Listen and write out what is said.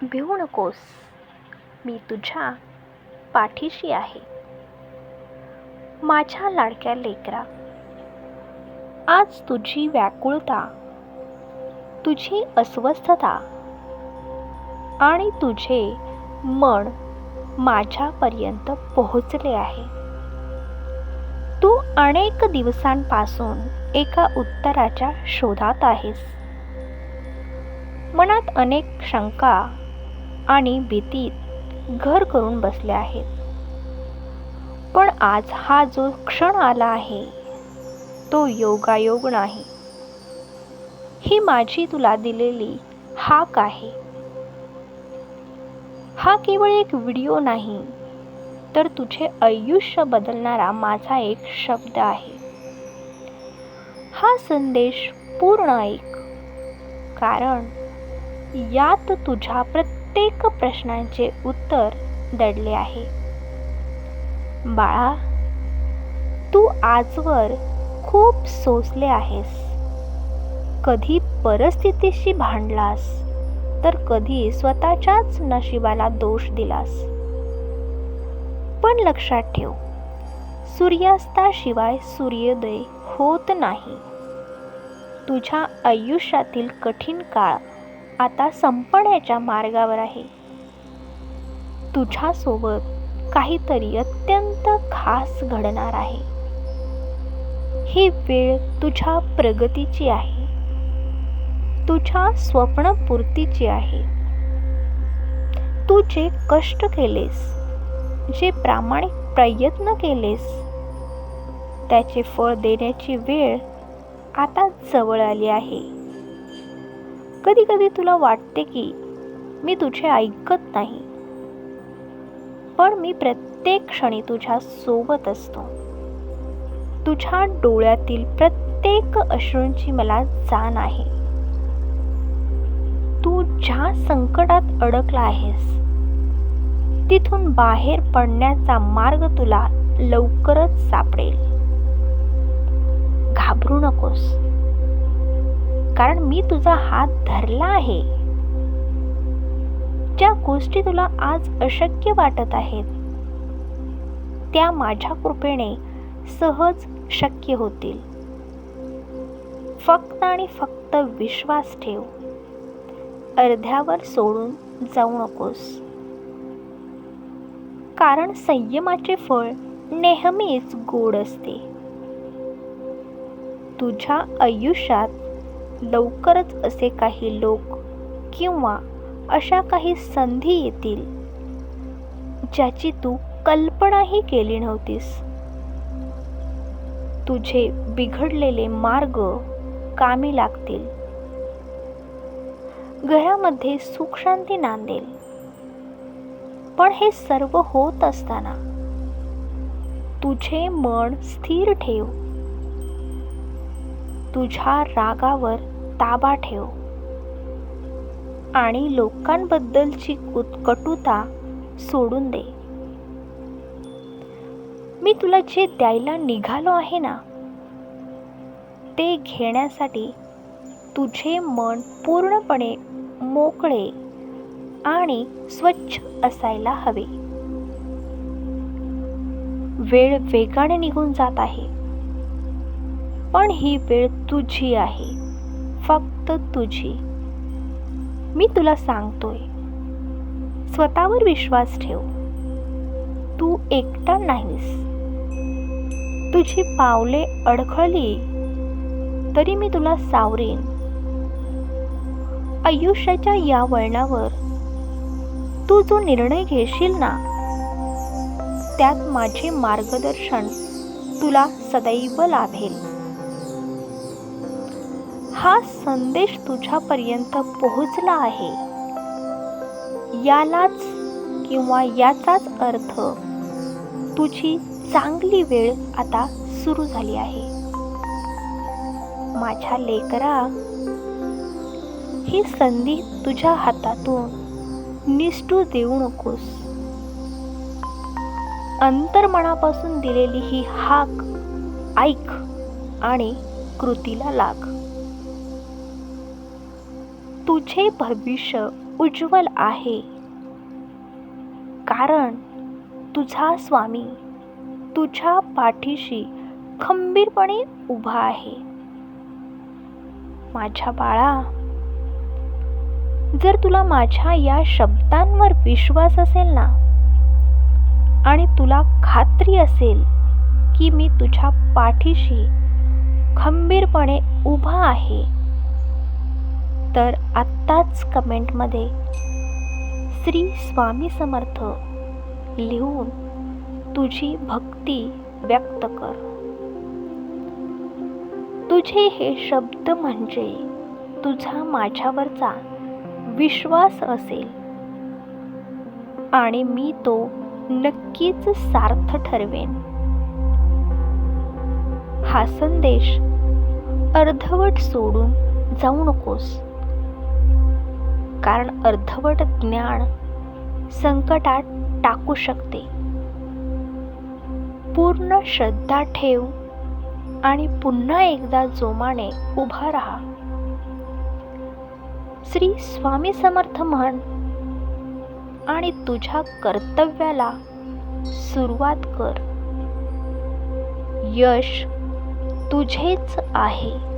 भिवू नकोस, मी तुझ्या पाठीशी आहे. माझ्या लाडक्या लेकरा, आज तुझी व्याकुळता, तुझी अस्वस्थता आणि तुझे मन माझ्यापर्यंत पोहोचले आहे. तू अनेक दिवसांपासून एका उत्तराच्या शोधात आहेस. मनात अनेक शंका आणि भीतीत घर करून बसल्या आहेत. पण आज हा जो क्षण आला आहे तो योगायोग नाही. ही माझी तुला दिलेली हाक आहे. हा केवळ एक व्हिडिओ नाही, तर तुझे आयुष्य बदलणारा माझा एक शब्द आहे. हा संदेश पूर्ण ऐक, कारण यात तुझ्या प्रत्येक प्रश्नांचे उत्तर दडले आहे. बाळा, तू आजवर खूप सोसले आहेस. कधी परिस्थितीशी भांडलास, तर कधी स्वतःच्याच नशिबाला दोष दिलास. पण लक्षात ठेव, सूर्यास्ताशिवाय सूर्योदय होत नाही. तुझ्या आयुष्यातील कठीण काळ आता संपण्याच्या मार्गावर आहे. तुझ्यासोबत काहीतरी अत्यंत खास घडणार आहे. ही वेळ तुझ्या प्रगतीची आहे, तुझ्या स्वप्नपूर्तीची आहे. तू जे कष्ट केलेस, जे प्रामाणिक प्रयत्न केलेस, त्याचे फळ देण्याची वेळ आता जवळ आली आहे. कधी कधी तुला वाटते की मी तुझे ऐकत नाही, पण मी प्रत्येक क्षणी तुझ्या सोबत असतो. तुझ्या डोळ्यातील प्रत्येक अश्रूंची मला जाण आहे. तू ज्या संकटात अडकला आहेस, तिथून बाहेर पडण्याचा मार्ग तुला लवकरच सापडेल. घाबरू नकोस, कारण मी तुझा हात धरला आहे. ज्या गोष्टी तुला आज अशक्य वाटत आहेत, त्या माझ्या कृपेने सहज शक्य होतील. फक्त आणि फक्त विश्वास ठेव. अर्ध्यावर सोडून जाऊ नकोस, कारण संयमाचे फळ नेहमीच गोड असते. तुझ्या आयुष्यात लवकरच असे काही लोक किंवा अशा काही संधी येतील ज्याची तू कल्पनाही केली नव्हतीस. तुझे बिघडलेले मार्ग कामी लागतील. घरामध्ये सुख शांती नांदेल. पण हे सर्व होत असताना तुझे मन स्थिर ठेव. तुझ्या रागावर ताबा ठेव आणि लोकांबद्दलची कटुता सोडून दे. मी तुला जे द्यायला निघालो आहे ना, ते घेण्यासाठी तुझे मन पूर्णपणे मोकळे आणि स्वच्छ असायला हवे. वेळ वेगाने निघून जात आहे, पण ही वेळ तुझी आहे, फक्त तुझी. मी तुला सांगतोय, स्वतःवर विश्वास ठेव. तू एकटा नाहीस. तुझी पावले अडखळली तरी मी तुला सावरेन. आयुष्याच्या या वळणावर तू जो निर्णय घेशील ना, त्यात माझे मार्गदर्शन तुला सदैव लाभेल. हा संदेश तुझ्यापर्यंत पोहोचला आहे, यालाच किंवा याचाच अर्थ तुझी चांगली वेळ आता सुरू झाली आहे. माझ्या लेकरा, ही संधी तुझ्या हातातून निसटू देऊ नकोस. अंतर्मनापासून दिलेली ही हाक ऐक आणि कृतीला लाग. तुझे भविष्य उज्ज्वल आहे, कारण तुझा स्वामी तुझ्या पाठीशी खंबीरपणे उभा आहे. माझ्या बाळा, जर तुला माझ्या या शब्दांवर विश्वास असेल ना, आणि तुला खात्री असेल की मी तुझ्या पाठीशी खंबीरपणे उभा आहे, तर आत्ताच कमेंटमध्ये श्री स्वामी समर्थ लिहून तुझी भक्ती व्यक्त कर. तुझे हे शब्द म्हणजे तुझा माझ्यावरचा विश्वास असेल आणि मी तो नक्कीच सार्थ ठरवेन. हा संदेश अर्धवट सोडून जाऊ नकोस, कारण अर्धवट ज्ञान संकटात टाकू शकते. पूर्ण श्रद्धा ठेव आणि पुन्हा एकदा जोमाने उभा राहा. श्री स्वामी समर्थ म्हण आणि तुझ्या कर्तव्याला सुरुवात कर. यश तुझेच आहे.